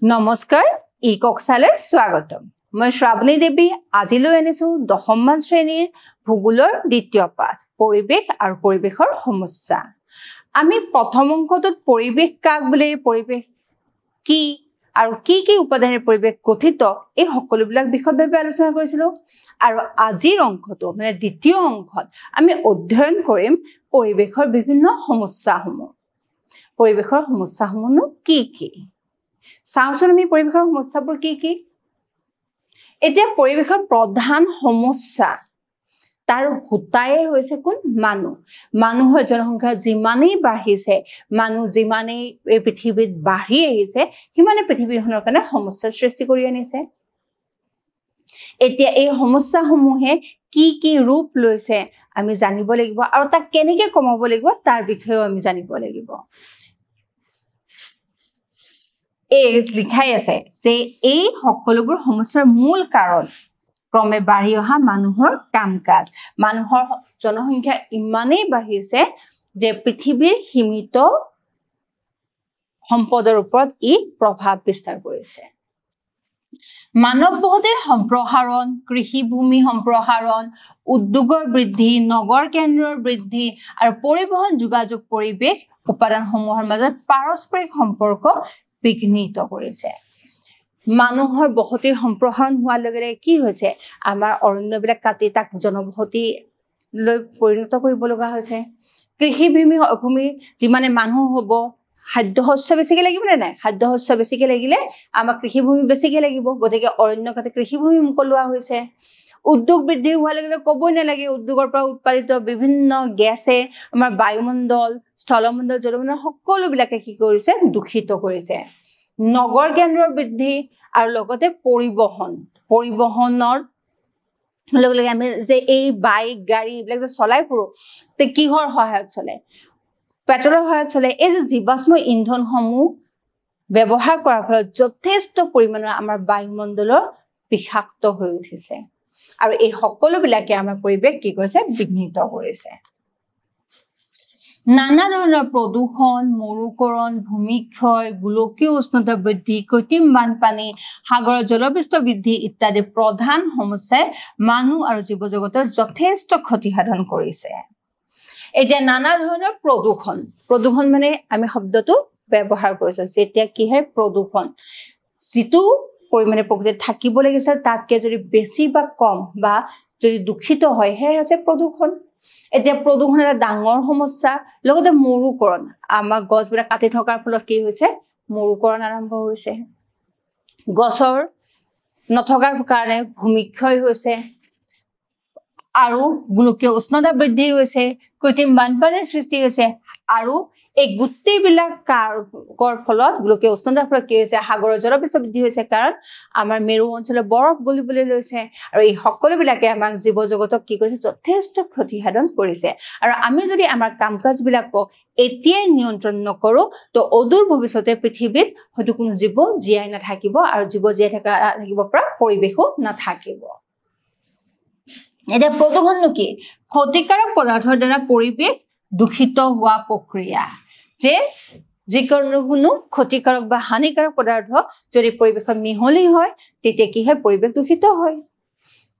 নমস্কাৰ ইকক্সালে স্বাগতম মই শ্ৰাৱণী দেৱী আজিলৈ আনিছো দশমমান শ্ৰেণীৰ ভূগোলৰ দ্বিতীয় পাঠ পৰিৱেশ আৰু পৰিৱেশৰ সমস্যা আমি প্ৰথম অংশটোত পৰিৱেশ কাক বোলে পৰিৱেশ কি আৰু কি উপাদানেৰে পৰিৱেশ গঠিত এই সকলোবিলাক বিষয়ভাৱে আলোচনা কৰিছিলো আৰু আজিৰ অংশটো মানে দ্বিতীয় অংশত আমি অধ্যয়ন কৰিম পৰিৱেশৰ বিভিন্ন সমস্যাসমূহ পৰিৱেশৰ সমস্যাসমূহ কি চাওচোন আমি পৰিৱেশৰ সমস্যাবোৰ কি এতিয়া পৰিৱেশৰ প্ৰধান সমস্যা তাৰ ভূতায়ে হৈছে কোন মানুহৰ জনসংখ্যা যিমানেই বাঢ়িছে মানুহ যিমানেই এই পৃথিৱীত বাঢ়ি আহিছে সিমানে পৃথিৱীখনৰ কাৰণে সমস্যাৰ সৃষ্টি কৰি আনিছে এতিয়া এই সমস্যাসমূহে কি ৰূপ লৈছে আমি জানিব লাগিব আৰু তাক কেনেকৈ কমাব লাগিব তাৰ বিষয়েও আমি জানিব লাগিব এই লিখাই আছে যে এই সকলোবোৰ সমস্যাৰ মূল কাৰণ ক্ৰমে বাঢ়ি অহা মানুহৰ কাম-কাজ মানুহৰ জনসংখ্যা ইমানেই বাঢ়িছে যে পৃথিৱীৰ সীমিত সম্পদৰ ওপৰত ই প্ৰভাৱ বিস্তাৰ কৰিছে মানৱ বসতিৰ সম্প্ৰসাৰণ কৃষিভূমি সম্প্ৰসাৰণ উদ্যোগৰ বৃদ্ধি নগৰ কেন্দ্ৰৰ বৃদ্ধি আৰু পৰিবহন যোগাযোগ পৰিৱেশ উপাদানসমূহৰ মাজত পাৰস্পৰিক সম্পৰ্ক বিঘ্নিত কৰিছে মানুহৰ বসতিৰ সম্প্ৰসাৰণ হোৱাৰ লগে কি হৈছে আমাৰ অৰণ্যবিলাক কাটি তাক জনবসতি লৈ পৰিণত কৰিব লগা হৈছে কৃষিভূমিৰ যিমানে মানুহ হ'ব খাদ্য শস্য বেছিকৈ লাগিব নে নাই খাদ্য শস্য বেছিকৈ লাগিলে আমাক কৃষিভূমি বেছিকৈ লাগিব গতিকে অৰণ্য কাটি কৃষিভূমি মুকলোৱা হৈছে উদ্যোগ বৃদ্ধি হোৱাৰ লগে ক'বই নালাগে উদ্যোগৰ পৰা উৎপাদিত বিভিন্ন গেছে আমাৰ বায়ুমণ্ডল স্থলমণ্ডল জলমণ্ডল সকলোবিলাকে কি কৰিছে দূষিত কৰিছে নগৰ কেন্দ্ৰৰ বৃদ্ধি আৰু লগতে পৰিবহনৰ লগে আমি যে এই বাইক গাড়ী এইবিলাক যে চলাই ফুৰো তে কিহৰ সহায়ত চলে পেট্ৰলৰ সহায়ত চলে এই যে জীৱাশ্ম ইন্ধনসমূহ ব্যৱহাৰ কৰাৰ ফলত যথেষ্ট পৰিমাণৰ আমাৰ বায়ুমণ্ডলৰ বিষাক্ত হৈ উঠিছে আৰু এই সকলোবিলাকে আমাৰ পৰিৱেশ কি কৰিছে বিঘ্নিত কৰিছে নানা ধৰণৰ প্ৰদূষণ মৰুকৰণ ভূমিক্ষয় গোলকীয় উষ্ণতা বৃদ্ধি কৃত্ৰিম বানপানী সাগৰৰ জলপৃষ্ঠ বৃদ্ধি ইত্যাদি প্ৰধান সমস্যাই মানুহ আৰু জীৱ জগতৰ যথেষ্ট ক্ষতি সাধন কৰিছে এতিয়া নানা ধৰণৰ প্ৰদূষণ মানে আমি শব্দটো ব্যৱহাৰ কৰিছো যেতিয়া কি হয় প্ৰদূষণ যিটো পৰিমাণে প্ৰকৃতিত থাকিব লাগিছিল তাতকে যদি বেছি বা কম বা যদি দূষিত হয় হে আছে প্ৰদূষণ এতিয়া প্ৰদূষণ এটা ডাঙৰ সমস্যা লগতে মৰুকৰণ আমাৰ গছবিলাক কাটি থকাৰ ফলত কি হৈছে মৰুকৰণ আৰম্ভ হৈছে গছৰ নথকাৰ কাৰণে ভূমিক্ষয় হৈছে আৰু গোলকীয় উষ্ণতা বৃদ্ধি হৈছে কৃত্ৰিম বানপানীৰ সৃষ্টি হৈছে আৰু এই গোটেইবিলাক কাৰকৰ ফলত গোলকীয় উষ্ণতাৰ ফলত কি হৈছে সাগৰৰ জলপৃষ্ঠ বৃদ্ধি হৈছে কাৰণ আমাৰ মেৰু অঞ্চলত বৰফ গলিবলৈ লৈছে আৰু এই সকলোবিলাকে আমাক জীৱ জগতক কি কৰিছে যথেষ্ট ক্ষতি সাধন কৰিছে আৰু আমি যদি আমাৰ কাম-কাজবিলাকক এতিয়াই নিয়ন্ত্ৰণ নকৰো তো অদূৰ ভৱিষ্যতে পৃথিৱীত হয়তো কোনো জীৱ জীয়াই নাথাকিব আৰু জীৱ জীয়াই থাকিব পৰা পৰিৱেশো নাথাকিব এতিয়া প্ৰদূষণনো কি ক্ষতিকাৰক পদাৰ্থৰ দ্বাৰা পৰিৱেশ দূষিত হোৱা প্ৰক্ৰিয়া যে যিকোনো ক্ষতিকাৰক বা হানিকাৰক পদাৰ্থ যদি পৰিৱেশত মিহলি হয় তেতিয়া কি হয় পৰিৱেশ দূষিত হয়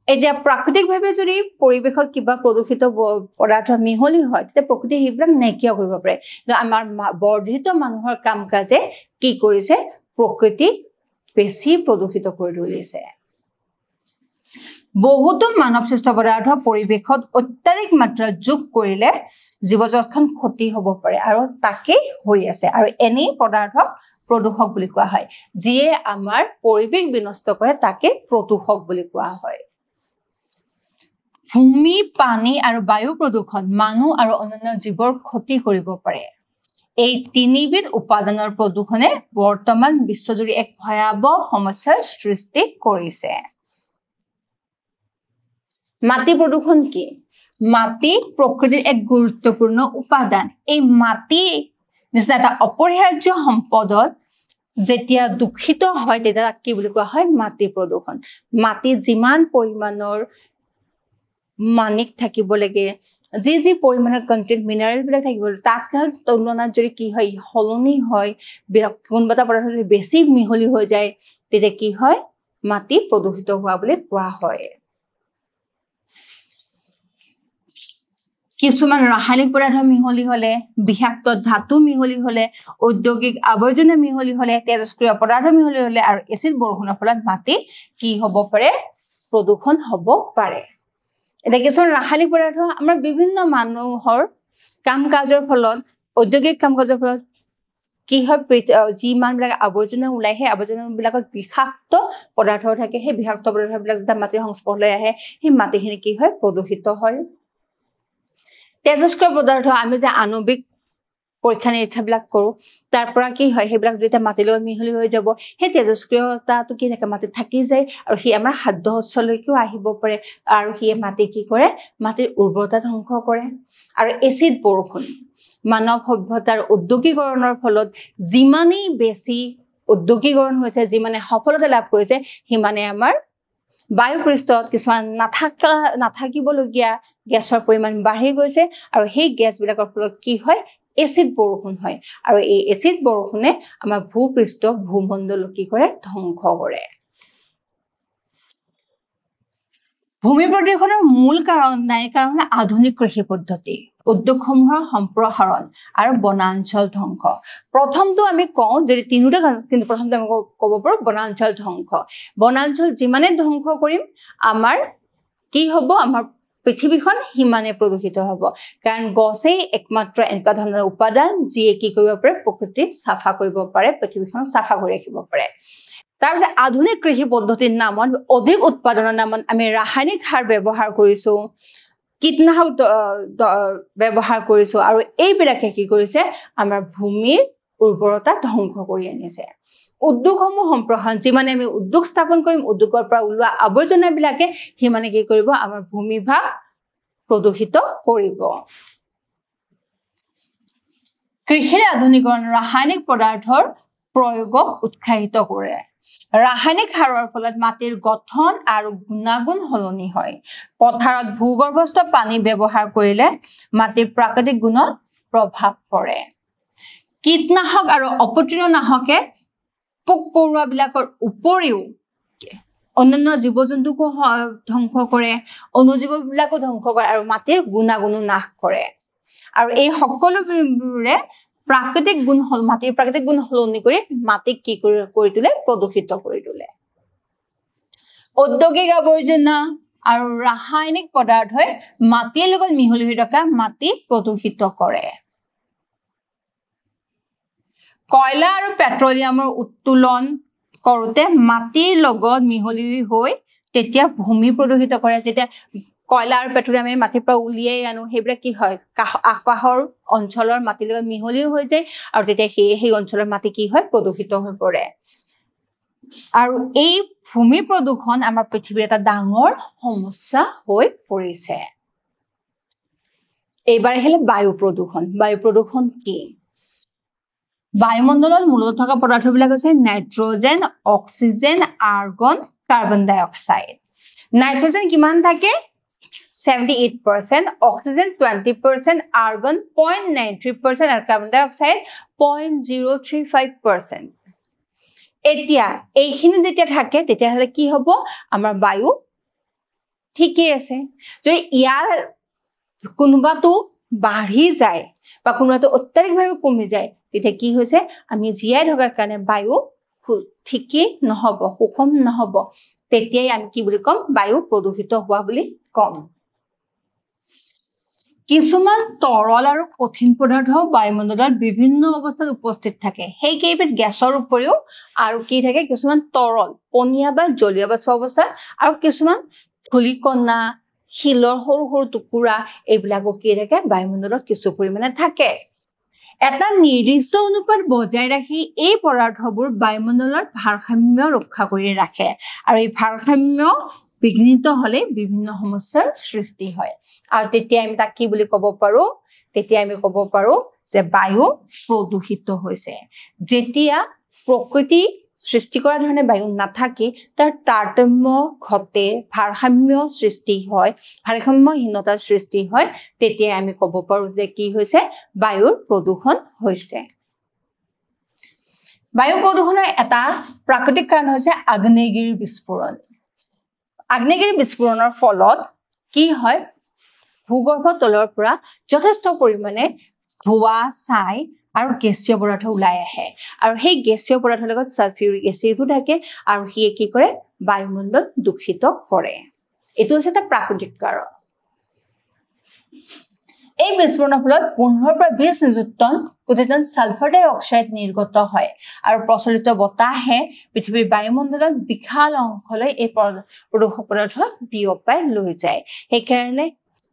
এতিয়া প্ৰাকৃতিকভাৱে যদি পৰিৱেশত কিবা প্ৰদূষিত পদাৰ্থ মিহলি হয় তেতিয়া প্ৰকৃতিয়ে সেইবিলাক নাইকিয়া কৰিব পাৰে কিন্তু আমাৰ বৰ্ধিত মানুহৰ কাম-কাজে কি কৰিছে প্ৰকৃতি বেছি প্ৰদূষিত কৰি তুলিছে বহুতো মানৱ সৃষ্ট পদাৰ্থ পৰিৱেশত অত্যাধিক মাত্ৰা যোগ কৰিলে জীৱজগতখন ক্ষতি হ'ব পাৰে আৰু তাকে হৈ আছে আৰু এনে পদাৰ্থক প্ৰদূষক বুলি কোৱা হয় যিয়ে আমাৰ পৰিৱেশ বিনষ্ট কৰে তাকে প্ৰদূষক বুলি কোৱা হয় ভূমি পানী আৰু বায়ু প্ৰদূষণ মানুহ আৰু অন্যান্য জীৱৰ ক্ষতি কৰিব পাৰে এই তিনিবিধ উপাদানৰ প্ৰদূষণে বৰ্তমান বিশ্বজুৰি এক ভয়াৱহ সমস্যাৰ সৃষ্টি কৰিছে মাটি প্ৰদূষণ কি মাটি প্ৰকৃতিৰ এক গুৰুত্বপূৰ্ণ উপাদান এই মাটি নিচিনা এটা অপৰিহাৰ্য সম্পদত যেতিয়া দূষিত হয় তেতিয়া কি বুলি কোৱা হয় মাটি প্ৰদূষণ মাটি যিমান পৰিমাণৰ মানিক থাকিব লাগে যি পৰিমাণৰ কন্টেন্ট মিনাৰেল বিলাক থাকিব তাত তুলনাত যদি কি হয় হলনি হয় কোনোবা এটা পদাৰ্থ যদি বেছি মিহলি হৈ যায় তেতিয়া কি হয় মাটি প্ৰদূষিত হোৱা বুলি কোৱা হয় কিছুমান ৰাসায়নিক পদাৰ্থ মিহলি হলে বিষাক্ত ধাতু মিহলি হলে ঔদ্যোগিক আৱৰ্জনা মিহলি হলে তেজস্ক্ৰিয় পদাৰ্থ মিহলি হলে আৰু এচিড বৰষুণৰ ফলত মাটি কি হ'ব পাৰে প্ৰদূষণ হ'ব পাৰে এটা কিছুমান ৰাসায়নিক পদাৰ্থ আমাৰ বিভিন্ন মানুহৰ কাম কাজৰ ফলত ঔদ্যোগিক কাম কাজৰ ফলত কি হয় যিমানবিলাক আৱৰ্জনা ওলাই সেই আৱৰ্জনাবিলাকত বিষাক্ত পদাৰ্থ থাকে সেই বিষাক্ত পদাৰ্থবিলাক যেতিয়া মাটিৰ সংস্পৰ্শলৈ আহে সেই মাটিখিনি কি হয় প্ৰদূষিত হয় তেজস্ক্ৰিয় পদাৰ্থ আমি যে আণৱিক পৰীক্ষা নিৰীক্ষাবিলাক কৰো তাৰ পৰা কি হয় সেইবিলাক যেতিয়া মাটিৰ লগত মিহলি হৈ যাব সেই তেজস্ক্ৰিয়তাটো কি থাকে মাটিত থাকি যায় আৰু সি আমাৰ খাদ্য শস্যলৈকেও আহিব পাৰে আৰু সি মাটি কি কৰে মাটিৰ উৰ্বৰতা ধ্বংস কৰে আৰু এচিড বৰষুণ মানৱ সভ্যতাৰ উদ্যোগীকৰণৰ ফলত যিমানেই বেছি উদ্যোগীকৰণ হৈছে যিমানে সফলতা লাভ কৰিছে সিমানে আমাৰ বায়ু পৃষ্ঠত কিছুমান নাথাকিবলগীয়া গেছৰ পৰিমাণ বাঢ়ি গৈছে আৰু সেই গেছবিলাকৰ ফলত কি হয় এচিড বৰষুণ হয় আৰু এই এচিড বৰষুণে আমাৰ ভূপৃষ্ঠ ভূমণ্ডল কি কৰে ধ্বংস কৰে ভূমি প্ৰদূষণৰ মূল কাৰণ আধুনিক কৃষি পদ্ধতি উদ্যোগসমূহৰ সম্প্ৰসাৰণ আৰু বনাঞ্চল ধ্বংস প্ৰথমটো আমি কওঁ যদি তিনিটা কিন্তু প্ৰথমটো আমি ক'ব পাৰোঁ বনাঞ্চল ধ্বংস বনাঞ্চল যিমানে ধ্বংস কৰিম আমাৰ কি হ'ব আমাৰ পৃথিৱীখন সিমানে প্ৰদূষিত হ'ব কাৰণ গছেই একমাত্ৰ এনেকুৱা ধৰণৰ উপাদান যিয়ে কি কৰিব পাৰে প্ৰকৃতি চাফা কৰিব পাৰে পৃথিৱীখন চাফা কৰি ৰাখিব পাৰে তাৰপিছত আধুনিক কৃষি পদ্ধতিৰ নামত অধিক উৎপাদনৰ নামত আমি ৰাসায়নিক সাৰ ব্যৱহাৰ কৰিছো কীটনাশক ব্যৱহাৰ কৰিছো আৰু এইবিলাকে কি কৰিছে আমাৰ ভূমিৰ উৰ্বৰতা ধ্বংস কৰি আনিছে উদ্যোগসমূহ সম্প্ৰসাৰণ যিমানে আমি উদ্যোগ স্থাপন কৰিম উদ্যোগৰ পৰা ওলোৱা আৱৰ্জনাবিলাকে সিমানে কি কৰিব আমাৰ ভূমিভাগ প্ৰদূষিত কৰিব কৃষিৰ আধুনিকৰণ ৰাসায়নিক পদাৰ্থৰ প্ৰয়োগক উৎসাহিত কৰে ৰাসায়নিক সাৰৰ ফলত মাটিৰ গঠন আৰু গুণাগুণ সলনি হয় পথাৰত ভূগৰ্ভস্থ পানী ব্যৱহাৰ কৰিলে মাটিৰ প্ৰাকৃতিক গুণত প্ৰভাৱ পৰে কীটনাশক আৰু অপতৃণনাশকে পোক পৰুৱাবিলাকৰ উপৰিও অন্যান্য জীৱ-জন্তুকো ধ্বংস কৰে অনুজীৱবিলাকো ধ্বংস কৰে আৰু মাটিৰ গুণাগুণো নাশ কৰে আৰু এই সকলোবোৰে মাটিৰ প্ৰাকৃতিক গুণ সলনি কৰি মাটিক কি কৰি তোলে প্ৰদূষিত কৰি তোলে ঔদ্যোগিক আৱৰ্জনা আৰু ৰাসায়নিক পদাৰ্থই মাটিৰ লগত মিহলি হৈ থকা মাটি প্ৰদূষিত কৰে কয়লা আৰু পেট্ৰলিয়ামৰ উত্তোলন কৰোতে মাটিৰ লগত মিহলি হৈ তেতিয়া ভূমি প্ৰদূষিত কৰে যেতিয়া কয়লা আৰু পেট্ৰলিয়াম মাটিৰ পৰা উলিয়াই আনো সেইবিলাক কি হয় আশপাশৰ অঞ্চলৰ মাটিৰ লগত মিহলি হৈ যায় আৰু তেতিয়া সেই অঞ্চলৰ মাটি কি হয় প্ৰদূষিত হৈ পৰে আৰু এই ভূমি প্ৰদূষণ আমাৰ পৃথিৱীৰ এটা ডাঙৰ সমস্যা হৈ পৰিছে এইবাৰ আহিলে বায়ু প্ৰদূষণ কি বায়ুমণ্ডলত মূলত থকা পদাৰ্থবিলাক হৈছে নাইট্ৰজেন অক্সিজেন আৰ্গন কাৰ্বন ডাই অক্সাইড নাইট্ৰজেন কিমান থাকে 78% oxygen 20% argon 0.93% and carbon dioxide 0.035% এতিয়া এইখিনি যেতিয়া থাকে তেতিয়া হলে কি হ'ব আমাৰ বায়ু ঠিকই আছে যদি ইয়াৰ কোনোবাটো বাঢ়ি যায় বা কোনোবাটো অত্যাধিকভাৱে কমি যায় তেতিয়া কি হৈছে আমি জীয়াই থকাৰ কাৰণে বায়ু ঠিকই নহব সুষম নহব তেতিয়াই আমি কি বুলি কম বায়ু প্ৰদূষিত হোৱা বুলি কম কিছুমান তৰল আৰু কঠিন পদাৰ্থ বায়ুমণ্ডলত বিভিন্ন অৱস্থাত উপস্থিত থাকে সেই কেইবিধ গেছৰ উপৰিও আৰু কি থাকে কিছুমান তৰল পনীয়া বা জলীয় বাষ্প অৱস্থাত আৰু কিছুমান ধূলিকণা শিলৰ সৰু সৰু টুকুৰা এইবিলাকো কি থাকে বায়ুমণ্ডলত কিছু পৰিমাণে থাকে এটা নিৰ্দিষ্ট অনুপাত বজাই ৰাখি এই পদাৰ্থবোৰ বায়ুমণ্ডলৰ ভাৰসাম্য ৰক্ষা কৰি ৰাখে আৰু এই ভাৰসাম্য বিঘ্নিত হলে বিভিন্ন সমস্যাৰ সৃষ্টি হয় আৰু তেতিয়া আমি তাক কি বুলি ক'ব পাৰো তেতিয়া আমি ক'ব পাৰো যে বায়ু প্ৰদূষিত হৈছে যেতিয়া প্ৰকৃতি সৃষ্টি কৰা ধৰণে বায়ু নাথাকি তাৰ তাৰতম্য ঘটে, ভাৰসাম্য সৃষ্টি হয়, ভাৰসাম্যহীনতাৰ সৃষ্টি হয়, তেতিয়া আমি ক'ব পাৰো যে কি হৈছে বায়ুৰ প্ৰদূষণ হৈছে। বায়ু প্ৰদূষণৰ এটা প্ৰাকৃতিক কাৰণ হৈছে আগ্নেয়গিৰি বিস্ফোৰণ। আগ্নেয়গিৰি বিস্ফোৰণৰ ফলত কি হয় ভূগৰ্ভ তলৰ পৰা যথেষ্ট পৰিমাণে ধোঁৱা, ছাই আৰু গেছীয় পদাৰ্থ ওলাই আহে আৰু সেই গেছীয় পদাৰ্থৰ লগত সালফিউৰিক এচিডো থাকে আৰু সিয়ে কি কৰে বায়ুমণ্ডল দূষিত কৰে। এইটো হৈছে এটা প্ৰাকৃতিক কাৰণ। এই বিস্ফোৰণৰ ফলত 15 পৰা 20 নিযুত টন প্ৰতিটন সালফাৰ ডাই অক্সাইড নিৰ্গত হয় আৰু প্ৰচলিত বতাহে পৃথিৱীৰ বায়ুমণ্ডলত বিশাল অংশলৈ এই প্ৰদূষক পদাৰ্থ বিয়পাই লৈ যায়। সেইকাৰণে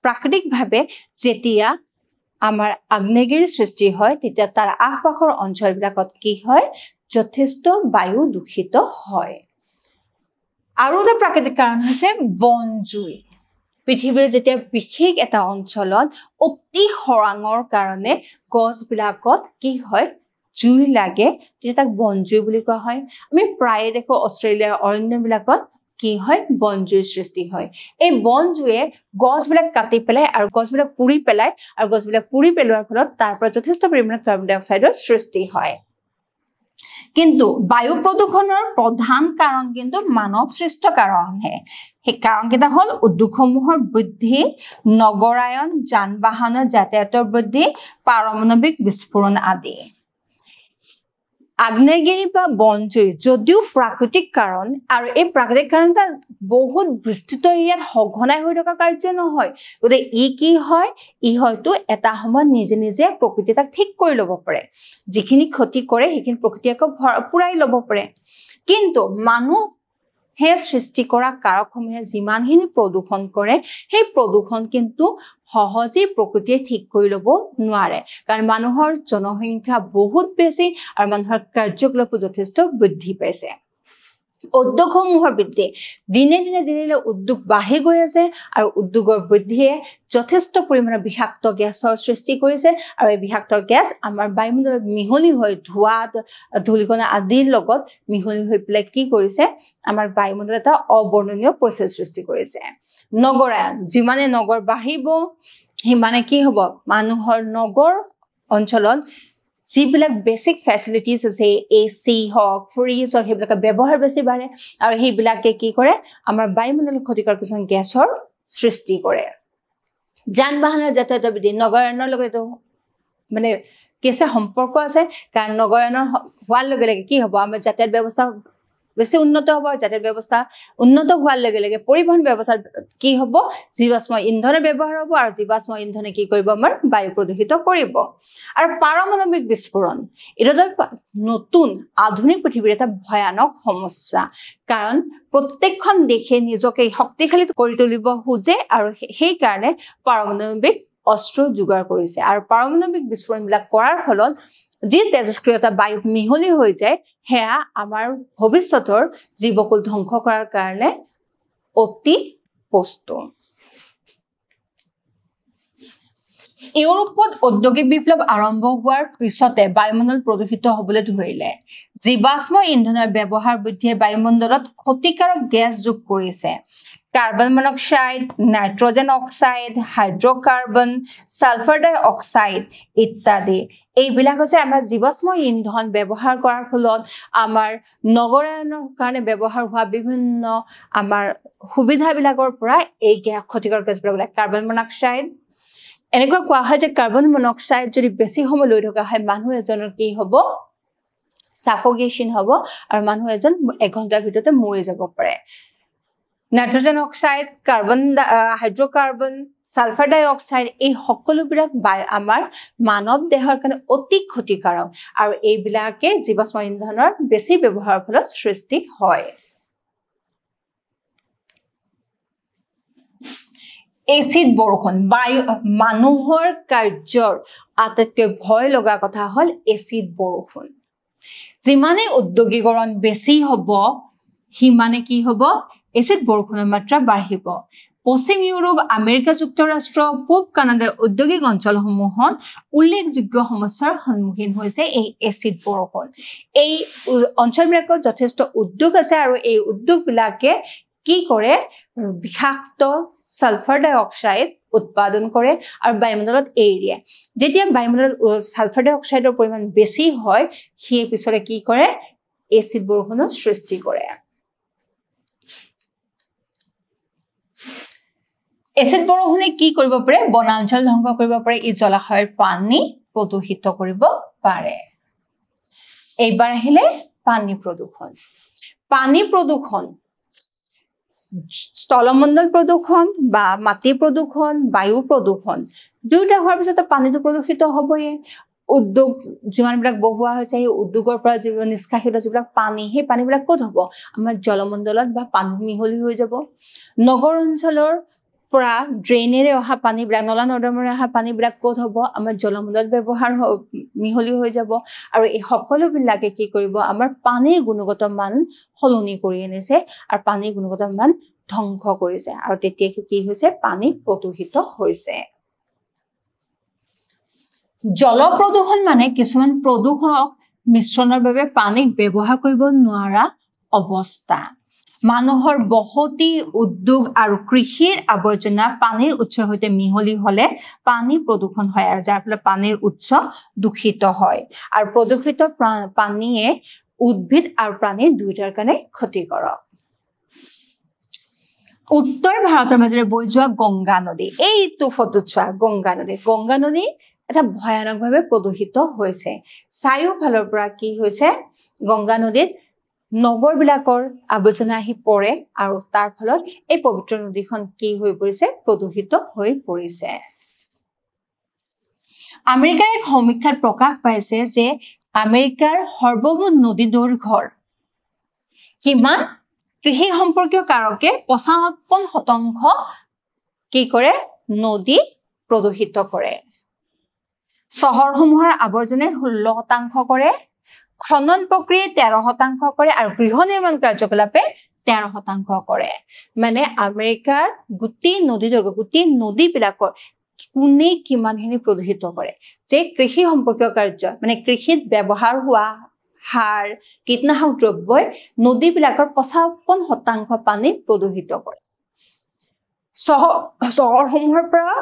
প্ৰাকৃতিকভাৱে যেতিয়া আমাৰ আগ্নেয়গিৰি সৃষ্টি হয় তেতিয়া তাৰ আশপাশৰ অঞ্চলবিলাকত কি হয় যথেষ্ট বায়ু দূষিত হয়। আৰু এটা প্ৰাকৃতিক কাৰণ হৈছে বনজুই। পৃথিৱীৰ যেতিয়া বিশেষ এটা অঞ্চলত অতি খৰাঙৰ কাৰণে গছবিলাকত কি হয় জুই লাগে তেতিয়া তাক বনজুই বুলি কোৱা হয়। আমি প্ৰায়ে দেখো অষ্ট্ৰেলিয়াৰ অৰণ্যবিলাকত কি হয় বনজুইৰ সৃষ্টি হয়। এই বনজুয়ে গছবিলাক কাটি পেলাই আৰু গছবিলাক পুৰি পেলাই আৰু গছবিলাক পুৰি পেলোৱাৰ ফলত তাৰ পৰা যথেষ্ট পৰিমাণে কাৰ্বন ডাই অক্সাইডৰ সৃষ্টি হয়। কিন্তু বায়ু প্ৰদূষণৰ প্ৰধান কাৰণ কিন্তু মানৱ সৃষ্ট কাৰণহে। সেই কাৰণকেইটা হ'ল উদ্যোগসমূহৰ বৃদ্ধি, নগৰায়ন, যান-বাহনৰ যাতায়াতৰ বৃদ্ধি, পাৰমাণৱিক বিস্ফোৰণ আদি। আগ্নেয়গিৰি বা বনজুই যদিও প্ৰাকৃতিক কাৰণ আৰু এই প্ৰাকৃতিক কাৰণটা বহুত বিস্তৃত এৰিয়াত সঘনাই হৈ থকা কাৰ্য নহয়, গতিকে ই কি হয় ই হয়তো এটা সময়ত নিজে নিজে প্ৰকৃতি তাক ঠিক কৰি ল'ব পাৰে। যিখিনি ক্ষতি কৰে সেইখিনি প্ৰকৃতি আকৌ পুৰাই ল'ব পাৰে। কিন্তু মানুহে সৃষ্টি কৰা কাৰকসমূহে যিমানখিনি প্ৰদূষণ কৰে সেই প্ৰদূষণ কিন্তু সহজেই প্ৰকৃতিয়ে ঠিক কৰি ল'ব নোৱাৰে, কাৰণ মানুহৰ জনসংখ্যা বহুত বেছি আৰু মানুহৰ কাৰ্যকলাপো যথেষ্ট বৃদ্ধি পাইছে। উদ্যোগসমূহৰ বৃদ্ধি দিনে দিনে উদ্যোগ বাঢ়ি গৈ আছে আৰু উদ্যোগৰ বৃদ্ধিয়ে যথেষ্ট পৰিমাণৰ বিষাক্ত গেছৰ সৃষ্টি কৰিছে আৰু এই বিষাক্ত গেছ আমাৰ বায়ুমণ্ডলত মিহলি হৈ ধোঁৱা, ধূলিকণা আদিৰ লগত মিহলি হৈ পেলাই কি কৰিছে আমাৰ বায়ুমণ্ডলত এটা অবৰ্ণনীয় পৰিস্থিতিৰ সৃষ্টি কৰিছে। নগৰায়ন, যিমানে নগৰ বাঢ়িব সিমানে কি হ'ব মানুহৰ নগৰ অঞ্চলত যিবিলাক বেসিক ফেচিলিটিজ আছে এসি হওক ফ্ৰিজ হওক সেইবিলাকৰ ব্যৱহাৰ বেছি বাঢ়ে আৰু সেইবিলাকে কি কৰে আমাৰ বায়ুমণ্ডলত ক্ষতিকাৰক কিছুমান গেছৰ সৃষ্টি কৰে। যান-বাহনৰ যাতায়াতৰ বৃদ্ধি নগৰায়নৰ লগত মানে কেঁচা সম্পৰ্ক আছে, কাৰণ নগৰায়নৰ হোৱাৰ লগে লগে কি হ'ব আমাৰ যাতায়াত ব্যৱস্থা বেছি উন্নত হ'ব। যাতায়াত ব্যৱস্থা উন্নত হোৱাৰ লগে লগে পৰিবহন ব্যৱস্থা কি হ'ব জীৱাশ্ম ইন্ধনৰ ব্যৱহাৰ হ'ব আৰু জীৱাশ্ম ইন্ধনে কি কৰিব আমাৰ বায়ু প্ৰদূষিত কৰিব। আৰু পাৰমাণৱিক বিস্ফোৰণ এটা নতুন আধুনিক পৃথিৱীৰ এটা ভয়ানক সমস্যা, কাৰণ প্ৰত্যেকখন দেশে নিজকে শক্তিশালী কৰি তুলিব খোজে আৰু সেই কাৰণে পাৰমাণৱিক অস্ত্ৰ যোগাৰ কৰিছে আৰু পাৰমাণৱিক বিস্ফোৰণবিলাক কৰাৰ ফলত যি তেজস্ক্ৰিয়তা বায়ুত মিহলি হৈ যায় সেয়া আমাৰ ভৱিষ্যতৰ জীৱকুল ধ্বংস কৰাৰ কাৰণে অতি বস্তু। ইউৰোপত ঔদ্যোগিক বিপ্লৱ আৰম্ভ হোৱাৰ পিছতে বায়ুমণ্ডল প্ৰদূষিত হ'বলৈ ধৰিলে। জীৱাশ্ম ইন্ধনৰ ব্যৱহাৰ বৃদ্ধিয়ে বায়ুমণ্ডলত ক্ষতিকাৰক গেছ যোগ কৰিছে। Carbon monoxide, nitrogen oxide, hydrocarbon, sulphur dioxide ইত্যাদি এইবিলাক হৈছে আমাৰ জীৱাশ্ম ইন্ধন ব্যৱহাৰ কৰাৰ ফলত আমাৰ নগৰায়নৰ কাৰণে ব্যৱহাৰ হোৱা বিভিন্ন আমাৰ সুবিধাবিলাকৰ পৰা এই ক্ষতিকাৰক গেছবিলাক কাৰ্বন মনক্সাইড। এনেকুৱা কোৱা হয় যে কাৰ্বন মনক্সাইড যদি বেছি সময় লৈ থকা হয় মানুহ এজনৰ কি হ'ব সাফোকেশন হ'ব আৰু মানুহ এজন 1 ঘণ্টাৰ ভিতৰতে মৰি যাব পাৰে। Nitrogen oxide, carbon hydrocarbon, sulphur dioxide এই সকলোবিলাক আমাৰ মানৱ দেহৰ কাৰণে অতি ক্ষতিকাৰক আৰু এইবিলাকে জীৱাশ্ম ইন্ধনৰ বেছি ব্যৱহাৰৰ ফলত সৃষ্টি হয়। এচিড বৰষুণ মানুহৰ কাৰ্যৰ আটাইতকৈ ভয় লগা কথা হ'ল এচিড বৰষুণ। যিমানে উদ্যোগীকৰণ বেছি হ'ব সিমানে কি হ'ব এচিড বৰষুণৰ মাত্ৰা বাঢ়িব। পশ্চিম ইউৰোপ আমেৰিকা যুক্তৰাষ্ট্ৰ পূব কানাডাৰ ঔদ্যোগিক অঞ্চলসমূহত উল্লেখযোগ্য সমস্যাৰ সন্মুখীন হৈছে এই এচিড বৰষুণ এই অঞ্চলবিলাকত যথেষ্ট উদ্যোগ আছে আৰু এই উদ্যোগবিলাকে কি কৰে বিষাক্ত সালফাৰ ডাই অক্সাইড উৎপাদন কৰে আৰু বায়ুমণ্ডলত এৰি দিয়ে যেতিয়া বায়ুমণ্ডলত সালফাৰ ডাই অক্সাইডৰ পৰিমাণ বেছি হয় সেই পিছৰে কি কৰে এচিড বৰষুণৰ সৃষ্টি কৰে এচিড বৰষুণে কি কৰিব পাৰে বনাঞ্চল ধ্বংস কৰিব পাৰে ই জলাশয়ৰ পানী প্ৰদূষিত কৰিব পাৰে এইবাৰ আহিলে পানী প্ৰদূষণ স্থলমণ্ডল প্ৰদূষণ বা মাটি প্ৰদূষণ বায়ু প্ৰদূষণ দুটা হোৱাৰ পিছত পানীটো প্ৰদূষিত হ'বয়ে উদ্যোগ যিমানবিলাক বহুৱা হৈছে এই উদ্যোগৰ পৰা যিবোৰ নিষ্কাশিত যিবিলাক পানী সেই পানীবিলাক ক'ত হ'ব আমাৰ জলমণ্ডলত বা পানী মিহলি হৈ যাব নগৰ অঞ্চলৰ পৰা ড্ৰেইনেৰে অহা পানীবিলাক নলা নৰ্দমাৰে অহা পানীবিলাক ক'ত হ'ব আমাৰ জলমণ্ডলত ব্যৱহাৰ মিহলি হৈ যাব আৰু এই সকলোবিলাকে কি কৰিব আমাৰ পানীৰ গুণগত মান সলনি কৰি আনিছে আৰু পানীৰ গুণগত মান ধ্বংস কৰিছে আৰু তেতিয়া কি হৈছে পানী প্ৰদূষিত হৈছে জল প্ৰদূষণ মানে কিছুমান প্ৰদূষক মিশ্ৰণৰ বাবে পানীক ব্যৱহাৰ কৰিব নোৱাৰা অৱস্থা মানুহৰ বহতি উদ্যোগ আৰু কৃষিৰ আৱৰ্জনা পানীৰ উৎসৰ সৈতে মিহলি হলে পানী প্ৰদূষণ হয় আৰু যাৰ ফলত পানীৰ উৎস দূষিত হয় আৰু প্ৰদূষিত পানীয়ে উদ্ভিদ আৰু প্ৰাণী দুয়োটাৰ কাৰণে ক্ষতিকাৰক উত্তৰ ভাৰতৰ মাজেৰে বৈ যোৱা গংগা নদী এইটো ফটোত চোৱা গংগা নদী এটা ভয়ানকভাৱে প্ৰদূষিত হৈছে চাৰিওফালৰ পৰা কি হৈছে গংগা নদীত নগৰবিলাকৰ আৱৰ্জনা আহি পৰে আৰু তাৰ ফলত এই পবিত্ৰ নদীখন কি হৈ পৰিছে প্ৰদূষিত হৈ পৰিছে আমেৰিকাৰ এক সমীক্ষাত প্ৰকাশ পাইছে যে আমেৰিকাৰ সৰ্বমুঠ নদী দৈৰ্ঘ্যৰ কিমান কৃষি সম্পৰ্কীয় কাৰকে 55% কি কৰে নদী প্ৰদূষিত কৰে চহৰসমূহৰ আৱৰ্জনাই 16% কৰে খনন প্ৰক্ৰিয়াই 13% কৰে আৰু গৃহ নিৰ্মাণ কাৰ্যকলাপে 13% কৰে মানে আমেৰিকাৰ গোটেই নদীবিলাকৰ কোনে কিমানখিনি প্ৰদূষিত কৰে যে কৃষি সম্পৰ্কীয় কাৰ্য মানে কৃষিত ব্যৱহাৰ হোৱা সাৰ কীটনাশক দ্ৰব্যই নদীবিলাকৰ 55% পানী প্ৰদূষিত কৰে চহৰসমূহৰ পৰা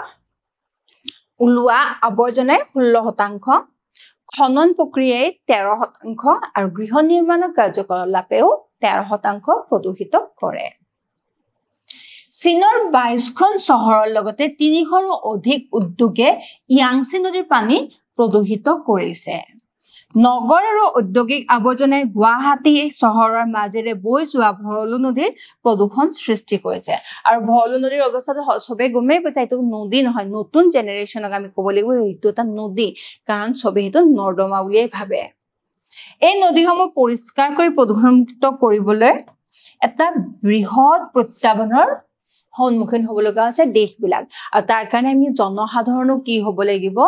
ওলোৱা আৱৰ্জনাই 16% খনন প্ৰক্ৰিয়াই 13% আৰু গৃহ নিৰ্মাণৰ কাৰ্যকলাপেও 13% প্ৰদূষিত কৰে চীনৰ 22খন চহৰৰ লগতে 300ৰো অধিক উদ্যোগে ইয়াংচি নদীৰ পানী প্ৰদূষিত কৰিছে নগৰ আৰু ঔদ্যোগিক আৱৰ্জনাই গুৱাহাটী চহৰৰ মাজেৰে বৈ যোৱা ভৰলু নদীৰ প্ৰদূষণ সৃষ্টি কৰিছে আৰু ভৰলু নদীৰ অৱস্থাটো সবে গমেই পাইছে এইটো নদী নহয় নতুন জেনেৰেশ্যনক আমি ক'ব লাগিব এইটো এটা নদী কাৰণ সবে সেইটো নৰ্দমা বুলিয়ে ভাবে এই নদীসমূহ পৰিষ্কাৰ কৰি প্ৰদূষণমুক্ত কৰিবলৈ এটা বৃহৎ প্ৰত্যাহ্বানৰ সন্মুখীন হ'ব লগা আছে দেশবিলাক আৰু তাৰ কাৰণে আমি জনসাধাৰণো কি হ'ব লাগিব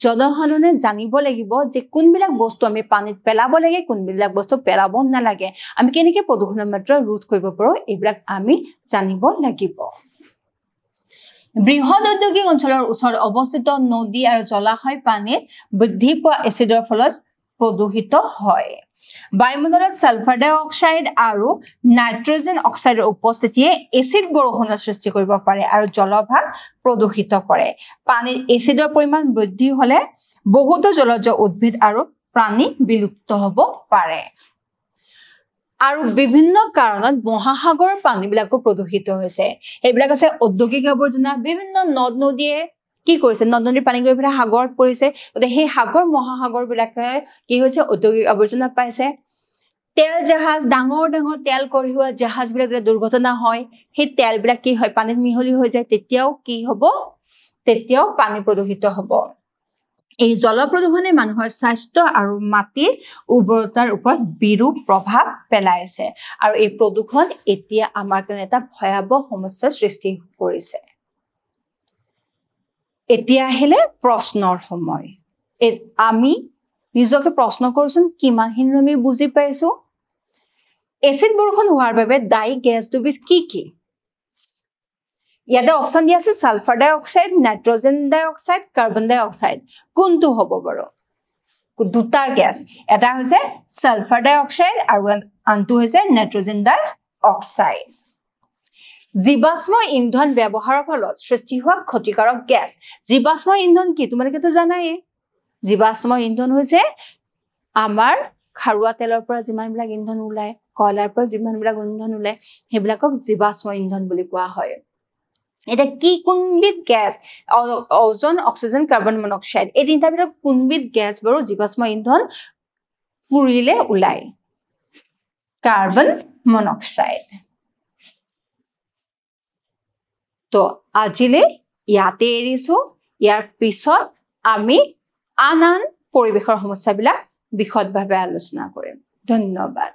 জনসাধাৰণে জানিব লাগিব যে কোনবিলাক বস্তু আমি পানীত পেলাব লাগে কোনবিলাক বস্তু পেলাব নালাগে আমি কেনেকৈ প্ৰদূষণৰ মাত্ৰা ৰোধ কৰিব পাৰো এইবিলাক আমি জানিব লাগিব বৃহৎ ঔদ্যোগিক অঞ্চলৰ ওচৰত অৱস্থিত নদী আৰু জলাশয় পানীত বৃদ্ধি পোৱা এচিডৰ ফলত প্ৰদূষিত হয় বায়ুমণ্ডলত সালফাৰ ডাই অক্সাইড আৰু নাইট্ৰজেন অক্সাইডৰ উপস্থিতিয়ে এচিড বৰষুণৰ সৃষ্টি কৰিব পাৰে আৰু জলভাগ প্ৰদূষিত কৰে পানীত এচিডৰ পৰিমাণ বৃদ্ধি হলে বহুতো জলজ উদ্ভিদ আৰু প্ৰাণী বিলুপ্ত হ'ব পাৰে আৰু বিভিন্ন কাৰণত মহাসাগৰৰ পানীবিলাকো প্ৰদূষিত হৈছে এইবিলাক আছে ঔদ্যোগিক আৱৰ্জনা বিভিন্ন নদ নদীয়ে কি কৰিছে নদ নদীৰ পানী গৈ পেলাই সাগৰত পৰিছে গতিকে সেই সাগৰ মহাসাগৰবিলাকে কি হৈছে ঔদ্যোগিক আৱৰ্জনা পাইছে তেল জাহাজ ডাঙৰ তেল কঢ়িওৱা জাহাজবিলাক যে দুৰ্ঘটনা হয় সেই তেলবিলাক কি হয় পানীত মিহলি হৈ যায় তেতিয়াও কি হ'ব তেতিয়াও পানী প্ৰদূষিত হ'ব এই জল প্ৰদূষণে মানুহৰ স্বাস্থ্য আৰু মাটিৰ উৰ্বৰতাৰ ওপৰত বিৰূপ প্ৰভাৱ পেলাইছে আৰু এই প্ৰদূষণ এতিয়া আমাৰ কাৰণে এটা ভয়াৱহ সমস্যাৰ সৃষ্টি কৰিছে এতিয়া আহিলে প্ৰশ্নৰ সময় আমি নিজকে প্ৰশ্ন কৰচোন কিমানখিনি আমি বুজি পাইছো এচিড বৰষুণ হোৱাৰ বাবে দায়ী গেছ দুবিধ কি ইয়াতে অপশন দিয়া আছে সালফাৰ ডাই অক্সাইড, নাইট্ৰজেন ডাই অক্সাইড, কাৰ্বন ডাই অক্সাইড। কোনটো হ'ব বাৰু? দুটা গ্যাস, এটা হৈছে সালফাৰ ডাই অক্সাইড আৰু আনটো হৈছে নাইট্ৰজেন ডাই অক্সাইড। জীৱাশ্ম ইন্ধন ব্যৱহাৰৰ ফলত সৃষ্টি হোৱা ক্ষতিকাৰক গ্যাস। জীৱাশ্ম ইন্ধন কি তোমালোকেতো জানাই। জীৱাশ্ম ইন্ধন হৈছে আমাৰ খাৰুৱা তেলৰ পৰা যিমানবিলাক ইন্ধন ওলায়, কয়লাৰ পৰা যিমানবিলাক ইন্ধন ওলায়, সেইবিলাকক জীৱাশ্ম ইন্ধন বুলি কোৱা হয়। এটা কি কোনবিধ গ্যাস? ওজন, অক্সিজেন, কাৰ্বন মনক্সাইড, এই তিনিটাৰ ভিতৰত কোনবিধ গ্যাস বাৰু জীৱাশ্ম ইন্ধন পুৰিলে ওলায়? Carbon monoxide. তো আজিলৈ ইয়াতে এৰিছো। ইয়াৰ পিছত আমি আন আন পৰিৱেশৰ সমস্যাবিলাক বিশদভাৱে আলোচনা কৰিম। ধন্যবাদ।